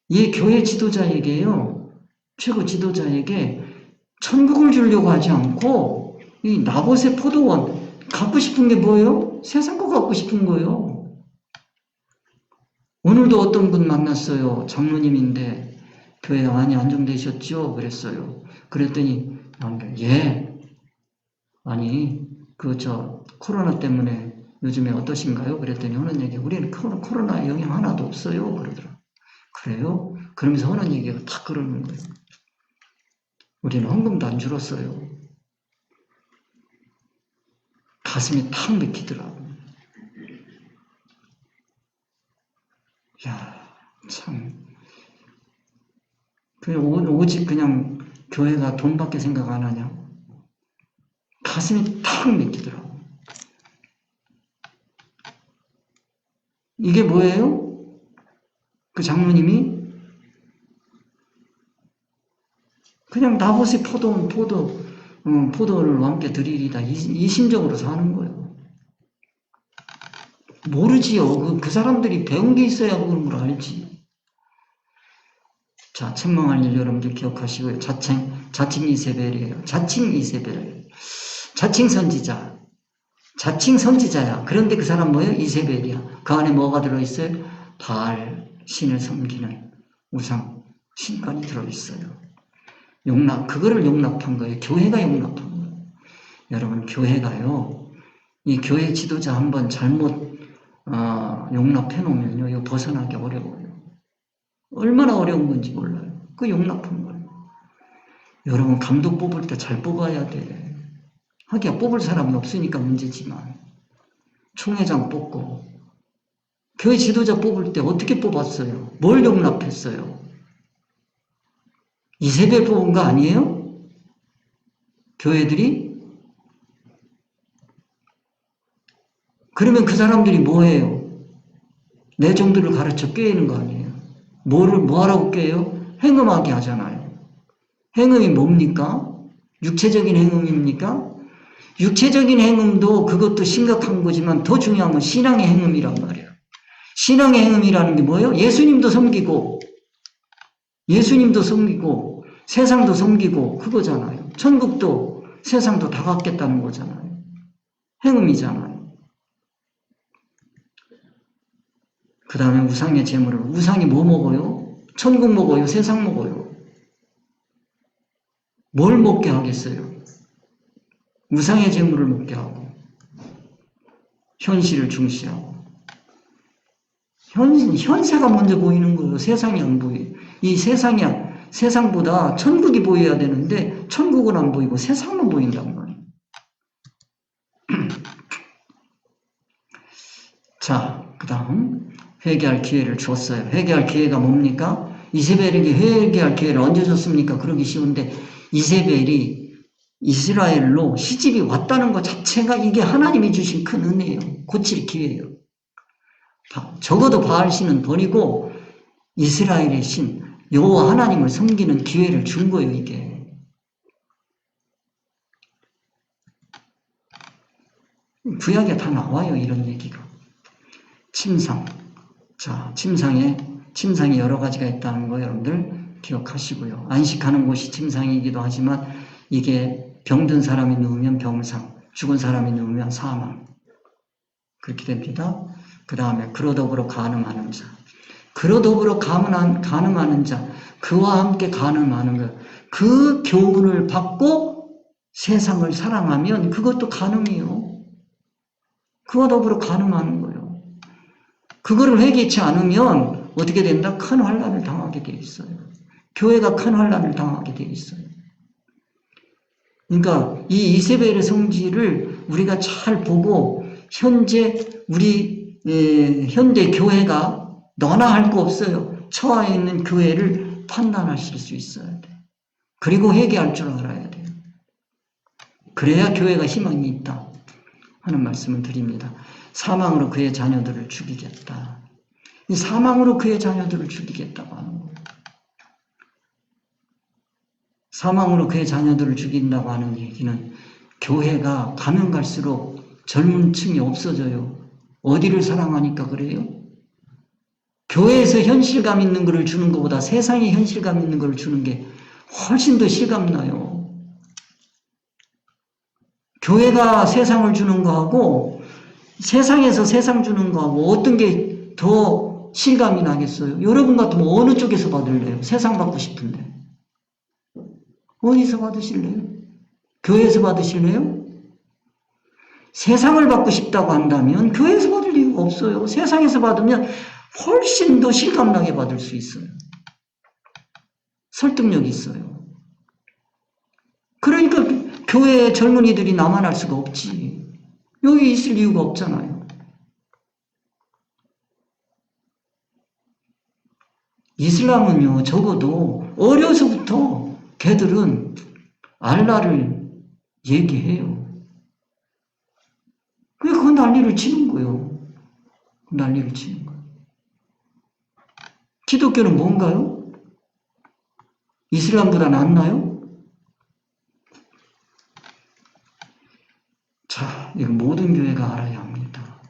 이 교회 지도자에게요, 최고 지도자에게 천국을 주려고 하지 않고 이 나봇의 포도원 갖고 싶은 게 뭐예요? 세상 거 갖고 싶은 거예요. 오늘도 어떤 분 만났어요. 장로님인데 교회 많이 안정되셨죠? 그랬어요. 그랬더니 예. 아니 코로나 때문에 요즘에 어떠신가요? 그랬더니 하는 얘기, 우리는 코로나 영향 하나도 없어요. 그러더라고요. 그래요? 그러면서 하는 얘기가 다 그러는 거예요. 우리는 헌금도 안 줄었어요. 가슴이 탁 맥히더라고요. 야, 참. 오직 그냥 교회가 돈밖에 생각 안 하냐? 가슴이 탁 맥히더라고요. 이게 뭐예요? 그 장로님이 그냥 나봇의 포도원을 왕께 드리리다 이 심정으로 사는 거예요. 모르지요. 그 사람들이 배운 게 있어야 그런 걸 알지. 자, 책망할 일 여러분들 기억하시고요. 자칭 이세벨이에요. 자칭 이세벨. 자칭 선지자. 자칭 선지자야. 그런데 그 사람 뭐예요? 이세벨이야. 그 안에 뭐가 들어있어요? 바알 신을 섬기는 우상 신관이 들어있어요. 그거를 용납한 거예요. 교회가 용납한 거예요. 여러분, 교회가요, 이 교회 지도자 한번 잘못 용납해 놓으면요, 이거 벗어나기 어려워요. 얼마나 어려운 건지 몰라요. 그 용납한 거예요. 여러분, 감독 뽑을 때 잘 뽑아야 돼. 하기야 뽑을 사람이 없으니까 문제지만, 총회장 뽑고, 교회 지도자 뽑을 때 어떻게 뽑았어요? 뭘 용납했어요? 이세벨 뽑은 거 아니에요? 교회들이? 그러면 그 사람들이 뭐해요? 내 정도를 가르쳐 꿰는 거 아니에요? 뭐 하라고 꿰요? 행음하게 하잖아요. 행음이 뭡니까? 육체적인 행음입니까? 육체적인 행음도 그것도 심각한 거지만 더 중요한 건 신앙의 행음이란 말이에요. 신앙의 행음이라는 게 뭐예요? 예수님도 섬기고 세상도 섬기고 그거잖아요. 천국도 세상도 다 갖겠다는 거잖아요. 행음이잖아요. 그 다음에 우상의 제물을, 우상이 뭐 먹어요? 천국 먹어요? 세상 먹어요? 뭘 먹게 하겠어요? 우상의 제물을 먹게 하고, 현실을 중시하고. 현세가 먼저 보이는 거예요. 세상이 안 보여요. 이 세상보다 천국이 보여야 되는데, 천국은 안 보이고 세상만 보인단 말이에요. 자, 그 다음, 회개할 기회를 줬어요. 회개할 기회가 뭡니까? 이세벨에게 회개할 기회를 언제 줬습니까? 그러기 쉬운데, 이세벨이 이스라엘로 시집이 왔다는 것 자체가 이게 하나님이 주신 큰 은혜예요. 고칠 기회예요. 적어도 바알신은 버리고 이스라엘의 신, 여호와 하나님을 섬기는 기회를 준 거예요, 이게. 구약에 다 나와요, 이런 얘기가. 침상. 자, 침상이 여러 가지가 있다는 거 여러분들 기억하시고요. 안식하는 곳이 침상이기도 하지만 이게 병든 사람이 누우면 병상, 죽은 사람이 누우면 사망. 그렇게 됩니다. 그 다음에 그러더불어 간음하는 자. 그러더불어 간음하는 자. 그와 함께 간음하는 것. 그 교훈을 받고 세상을 사랑하면 그것도 간음이에요. 그와 더불어 간음하는 거예요. 그거를 회개치 않으면 어떻게 된다? 큰 환난을 당하게 돼 있어요. 교회가 큰 환난을 당하게 돼 있어요. 그러니까 이 이세벨의 성질을 우리가 잘 보고 현재 교회가 너나 할 거 없어요. 처해 있는 교회를 판단하실 수 있어야 돼. 그리고 회개할 줄 알아야 돼요. 그래야 교회가 희망이 있다 하는 말씀을 드립니다. 사망으로 그의 자녀들을 죽이겠다. 이 사망으로 그의 자녀들을 죽이겠다고 하는 거예요. 사망으로 그의 자녀들을 죽인다고 하는 얘기는 교회가 가면 갈수록 젊은 층이 없어져요. 어디를 사랑하니까 그래요? 교회에서 현실감 있는 것을 주는 것보다 세상에 현실감 있는 것을 주는 게 훨씬 더 실감나요. 교회가 세상을 주는 거하고 세상에서 세상 주는 거하고 어떤 게 더 실감이 나겠어요? 여러분 같으면 어느 쪽에서 받을래요? 세상 받고 싶은데. 어디서 받으실래요? 교회에서 받으실래요? 세상을 받고 싶다고 한다면 교회에서 받을 이유가 없어요. 세상에서 받으면 훨씬 더 실감나게 받을 수 있어요. 설득력이 있어요. 그러니까 교회에 젊은이들이 남아날 수가 없지. 여기 있을 이유가 없잖아요. 이슬람은요, 적어도 어려서부터 걔들은 알라를 얘기해요. 그 난리를 치는 거예요. 난리를 치는 거예요. 기독교는 뭔가요? 이슬람보다 낫나요? 자, 이거 모든 교회가 알아야 합니다.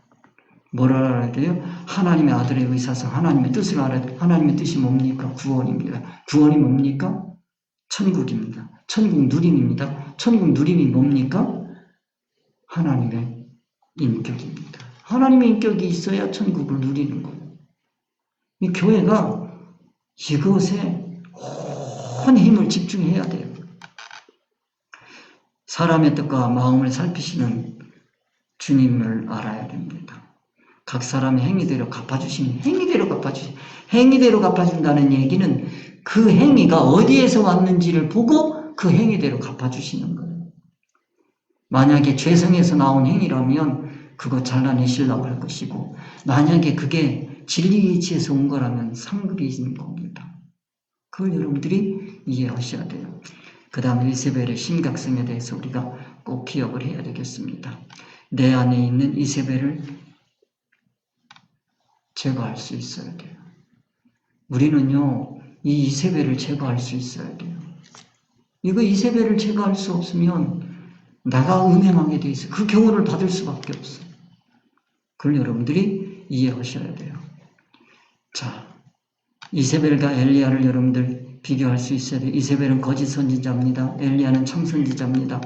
뭘 알아야 돼요? 하나님의 아들의 의사성, 하나님의 뜻을 알아야 돼요. 하나님의 뜻이 뭡니까? 구원입니다. 구원이 뭡니까? 천국입니다. 천국 누림입니다. 천국 누림이 뭡니까? 하나님의 인격입니다. 하나님의 인격이 있어야 천국을 누리는 거예요. 이 교회가 이것에 온 힘을 집중해야 돼요. 사람의 뜻과 마음을 살피시는 주님을 알아야 됩니다. 각 사람의 행위대로 갚아주시는, 행위대로 갚아준다는 얘기는 그 행위가 어디에서 왔는지를 보고 그 행위대로 갚아주시는 거예요. 만약에 죄성에서 나온 행위라면 그거 잘라내시려고 할 것이고, 만약에 그게 진리의 이치에서 온 거라면 상급이 있는 겁니다. 그걸 여러분들이 이해하셔야 돼요. 그 다음에 이세벨의 심각성에 대해서 우리가 꼭 기억을 해야 되겠습니다. 내 안에 있는 이세벨을 제거할 수 있어야 돼요. 우리는요, 이 이세벨을 제거할 수 있어야 돼요. 이거 이세벨을 제거할 수 없으면 나가 음행하게 돼 있어요. 그 경우를 받을 수밖에 없어요. 그걸 여러분들이 이해하셔야 돼요. 자, 이세벨과 엘리야를 여러분들 비교할 수 있어야 돼요. 이세벨은 거짓 선지자입니다. 엘리야는 참 선지자입니다.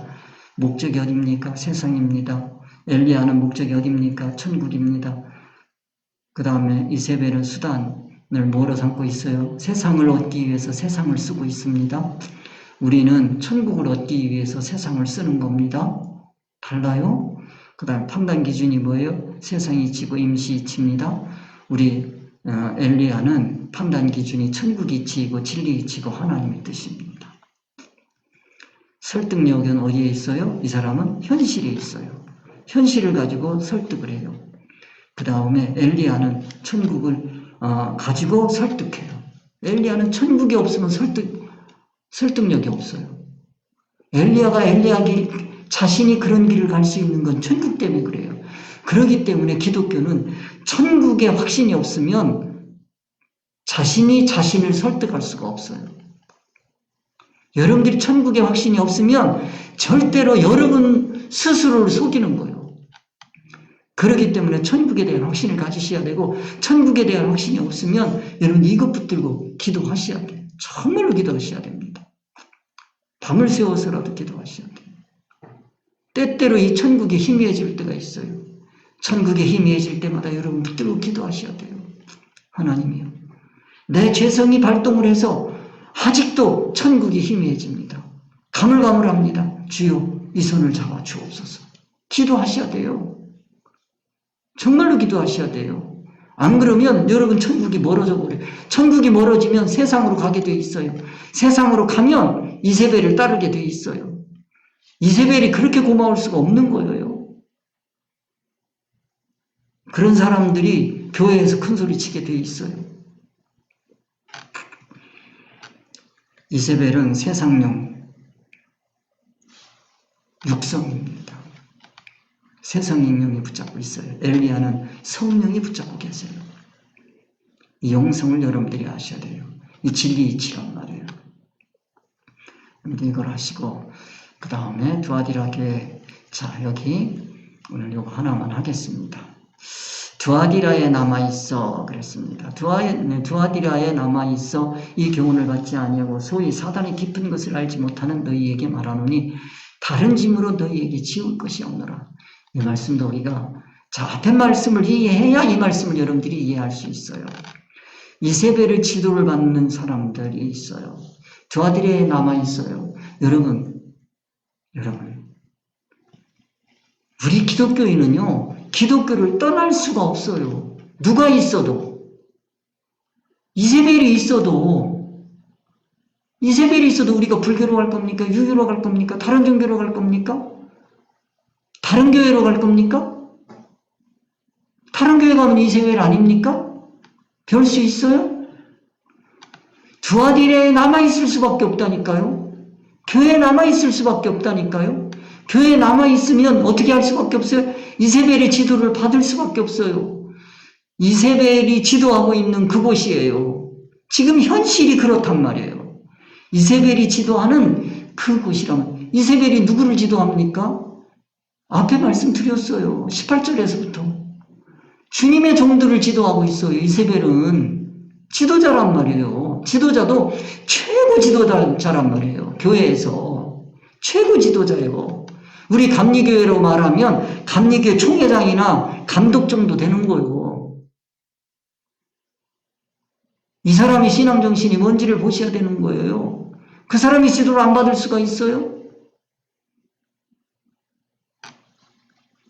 목적이 어디입니까? 세상입니다. 엘리야는 목적이 어디입니까? 천국입니다. 그 다음에 이세벨은 수단을 뭐로 삼고 있어요? 세상을 얻기 위해서 세상을 쓰고 있습니다. 우리는 천국을 얻기 위해서 세상을 쓰는 겁니다. 달라요? 그 다음 판단 기준이 뭐예요? 세상이 이치고 임시 이치입니다. 우리 엘리야는 판단 기준이 천국이 이치이고 진리 이치고 하나님의 뜻입니다. 설득력은 어디에 있어요? 이 사람은 현실에 있어요. 현실을 가지고 설득을 해요. 그 다음에 엘리야는 천국을 가지고 설득해요. 엘리야는 천국이 없으면 설득력이 없어요. 엘리야가 자신이 그런 길을 갈 수 있는 건 천국 때문에 그래요. 그렇기 때문에 기독교는 천국에 확신이 없으면 자신이 자신을 설득할 수가 없어요. 여러분들이 천국에 확신이 없으면 절대로 여러분 스스로를 속이는 거예요. 그렇기 때문에 천국에 대한 확신을 가지셔야 되고, 천국에 대한 확신이 없으면 여러분 이것 붙들고 기도하셔야 돼요. 정말로 기도하셔야 됩니다. 밤을 새워서라도 기도하셔야 돼요. 때때로 이 천국에 희미해질 때가 있어요. 천국에 희미해질 때마다 여러분 붙들고 기도하셔야 돼요. 하나님이요, 내 죄성이 발동을 해서 아직도 천국이 희미해집니다. 가물가물합니다. 주여 이 손을 잡아 주옵소서. 기도하셔야 돼요. 정말로 기도하셔야 돼요. 안 그러면 여러분 천국이 멀어져 버려요. 천국이 멀어지면 세상으로 가게 돼 있어요. 세상으로 가면 이세벨을 따르게 돼 있어요. 이세벨이 그렇게 고마울 수가 없는 거예요. 그런 사람들이 교회에서 큰 소리 치게 돼 있어요. 이세벨은 세상령, 육성입니다. 세상 인령이 붙잡고 있어요. 엘리야는 성령이 붙잡고 계세요. 이 영성을 여러분들이 아셔야 돼요. 이 진리 이치란 말이에요. 이걸 하시고, 그 다음에 두아디라 교회, 자 여기 오늘 요거 하나만 하겠습니다. 두아디라에 남아있어 그랬습니다. 두아디라에 남아있어 이 교훈을 받지 아니하고 소위 사단의 깊은 것을 알지 못하는 너희에게 말하노니 다른 짐으로 너희에게 지울 것이 없노라. 이 말씀도 우리가 앞에 말씀을 이해해야 이 말씀을 여러분들이 이해할 수 있어요. 이세벨의 지도를 받는 사람들이 있어요. 두아디라에 남아있어요. 여러분 우리 기독교인은요, 기독교를 떠날 수가 없어요. 누가 있어도. 이세벨이 있어도 우리가 불교로 갈 겁니까? 유교로 갈 겁니까? 다른 종교로 갈 겁니까? 다른 교회로 갈 겁니까? 다른 교회 가면 이세벨 아닙니까? 별 수 있어요? 두아디라에 남아있을 수밖에 없다니까요. 교회에 남아있을 수밖에 없다니까요. 교회에 남아있으면 어떻게 할 수밖에 없어요? 이세벨의 지도를 받을 수밖에 없어요. 이세벨이 지도하고 있는 그곳이에요. 지금 현실이 그렇단 말이에요. 이세벨이 지도하는 그곳이라면, 이세벨이 누구를 지도합니까? 앞에 말씀드렸어요. 18절에서부터. 주님의 종들을 지도하고 있어요. 이세벨은 지도자란 말이에요. 지도자도 최고 지도자란 말이에요. 교회에서 최고 지도자예요. 우리 감리교회로 말하면 감리교회 총회장이나 감독 정도 되는 거예요. 이 사람이 신앙정신이 뭔지를 보셔야 되는 거예요. 그 사람이 지도를 안 받을 수가 있어요?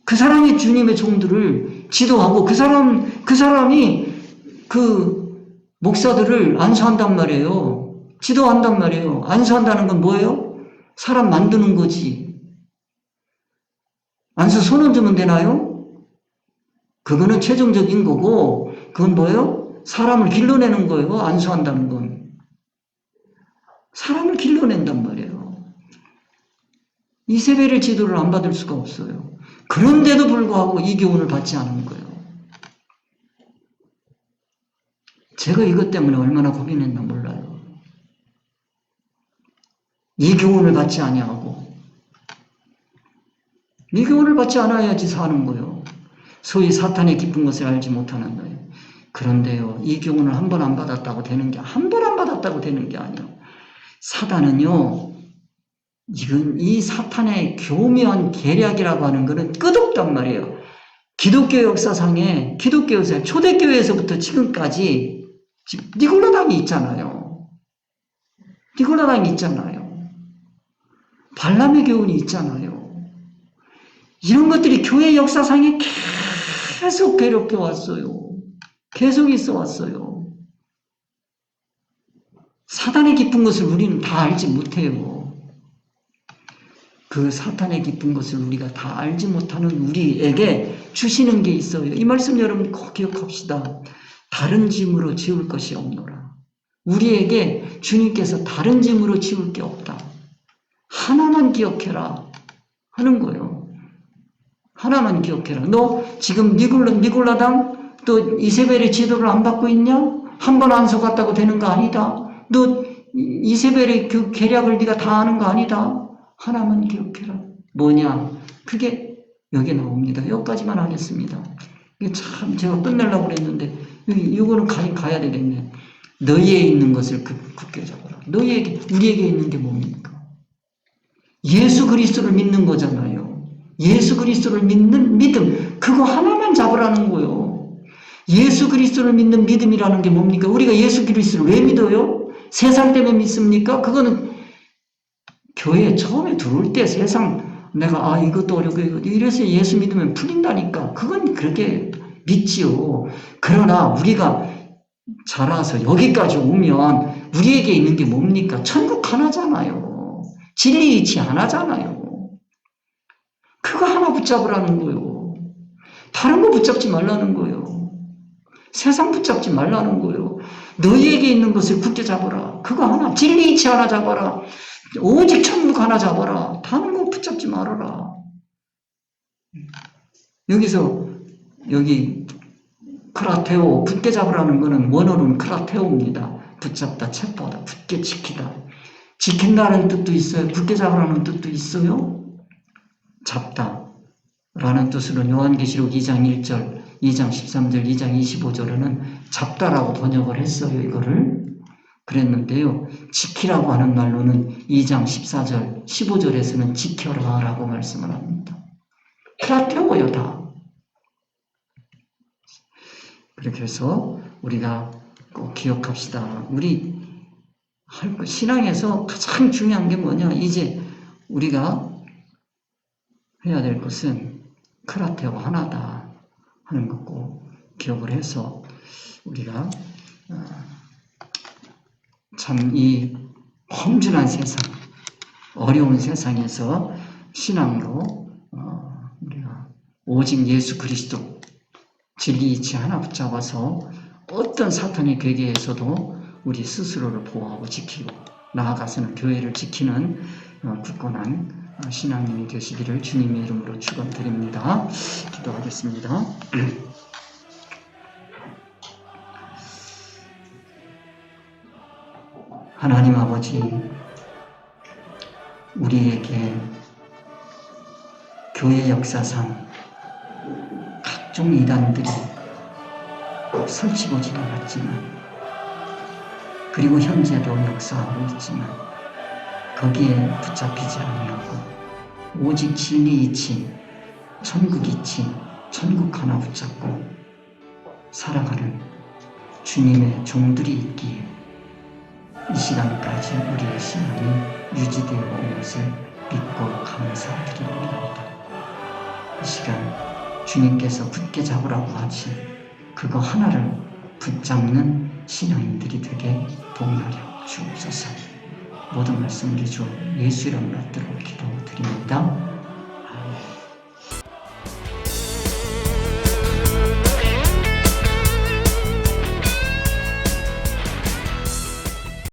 그 사람이 주님의 종들을 지도하고 그 사람이 그 목사들을 안수한단 말이에요. 지도한단 말이에요. 안수한다는 건 뭐예요? 사람 만드는 거지. 안수 손을 주면 되나요? 그거는 최종적인 거고, 그건 뭐예요? 사람을 길러내는 거예요. 안수한다는 건. 사람을 길러낸단 말이에요. 이세벨의 지도를 안 받을 수가 없어요. 그런데도 불구하고 이 교훈을 받지 않은 거예요. 제가 이것 때문에 얼마나 고민했나 몰라요. 이 교훈을 받지 아니하고, 이 교훈을 받지 않아야지 사는 거예요. 소위 사탄의 깊은 것을 알지 못하는 거예요. 그런데요, 이 교훈을 한 번 안 받았다고 되는 게, 한 번 안 받았다고 되는 게 아니에요. 사단은요, 이 사탄의 교묘한 계략이라고 하는 것은 끝없단 말이에요. 기독교 역사상에, 기독교 역사, 초대교회에서부터 지금까지 니골라당이 있잖아요. 니골라당이 있잖아요. 발람의 교훈이 있잖아요. 이런 것들이 교회 역사상에 계속 괴롭혀 왔어요. 계속 있어 왔어요. 사단의 깊은 것을 우리는 다 알지 못해요. 그 사탄의 깊은 것을 우리가 다 알지 못하는 우리에게 주시는 게 있어요. 이 말씀 여러분 꼭 기억합시다. 다른 짐으로 지울 것이 없노라. 우리에게 주님께서 다른 짐으로 지울 게 없다. 하나만 기억해라 하는 거예요. 하나만 기억해라. 너 지금 니골라당 또 이세벨의 지도를 안 받고 있냐? 한 번 안 속았다고 되는 거 아니다. 너 이세벨의 그 계략을 네가 다 아는 거 아니다. 하나만 기억해라. 뭐냐? 그게 여기 나옵니다. 여기까지만 하겠습니다. 이게 참 제가 끝내려고 그랬는데 이거는 가야 되겠네. 너희에 있는 것을 굳게 잡아라. 너희에게, 우리에게 있는 게 뭡니까? 예수 그리스도를 믿는 거잖아요. 예수 그리스도를 믿는 믿음, 그거 하나만 잡으라는 거예요. 예수 그리스도를 믿는 믿음이라는 게 뭡니까? 우리가 예수 그리스도를 왜 믿어요? 세상 때문에 믿습니까? 그거는 교회에 처음에 들어올 때 세상 내가 이것도 어렵고 이래서 예수 믿으면 풀린다니까. 그건 그렇게 믿지요. 그러나 우리가 자라서 여기까지 오면 우리에게 있는 게 뭡니까? 천국 하나잖아요. 진리 이치 하나잖아요. 그거 하나 붙잡으라는 거예요. 다른 거 붙잡지 말라는 거예요. 세상 붙잡지 말라는 거예요. 너희에게 있는 것을 굳게 잡아라. 그거 하나. 진리 이치 하나 잡아라. 오직 천국 하나 잡아라. 다른 거 붙잡지 말아라. 여기 크라테오, 굳게 잡으라는 거는 원어는 크라테오입니다. 붙잡다, 체포하다, 굳게 지키다. 지킨다는 뜻도 있어요. 굳게 잡으라는 뜻도 있어요. 잡다 라는 뜻으로는 요한계시록 2장 1절, 2장 13절, 2장 25절에는 잡다라고 번역을 했어요. 이거를. 그랬는데요. 지키라고 하는 말로는 2장 14절, 15절에서는 지켜라 라고 말씀을 합니다. 크라테오예요, 다. 그렇게 해서 우리가 꼭 기억합시다. 우리 신앙에서 가장 중요한 게 뭐냐? 이제 우리가 해야 될 것은 크라테오 하나다 하는 거 꼭 기억을 해서 우리가 참 이 험준한 세상, 어려운 세상에서 신앙으로 우리가 오직 예수 그리스도 진리 이치 하나 붙잡아서 어떤 사탄의 괴계에서도 우리 스스로를 보호하고 지키고 나아가서는 교회를 지키는 굳건한 신앙인이 되시기를 주님의 이름으로 축원드립니다. 기도하겠습니다. 하나님 아버지, 우리에게 교회 역사상 각종 이단들이 설치고 지나갔지만, 그리고 현재도 역사하고 있지만 거기에 붙잡히지 아니하고 오직 진리 이치, 천국 이치, 천국 하나 붙잡고 살아가는 주님의 종들이 있기에 이 시간까지 우리의 신앙이 유지되어 온 것을 믿고 감사드립니다. 이 시간 주님께서 굳게 잡으라고 하지 그거 하나를 붙잡는 신앙인들이 되게 동의하려 주옵소서. 모든 말씀 우리 주 예수 이름으로 기도드립니다. 아멘.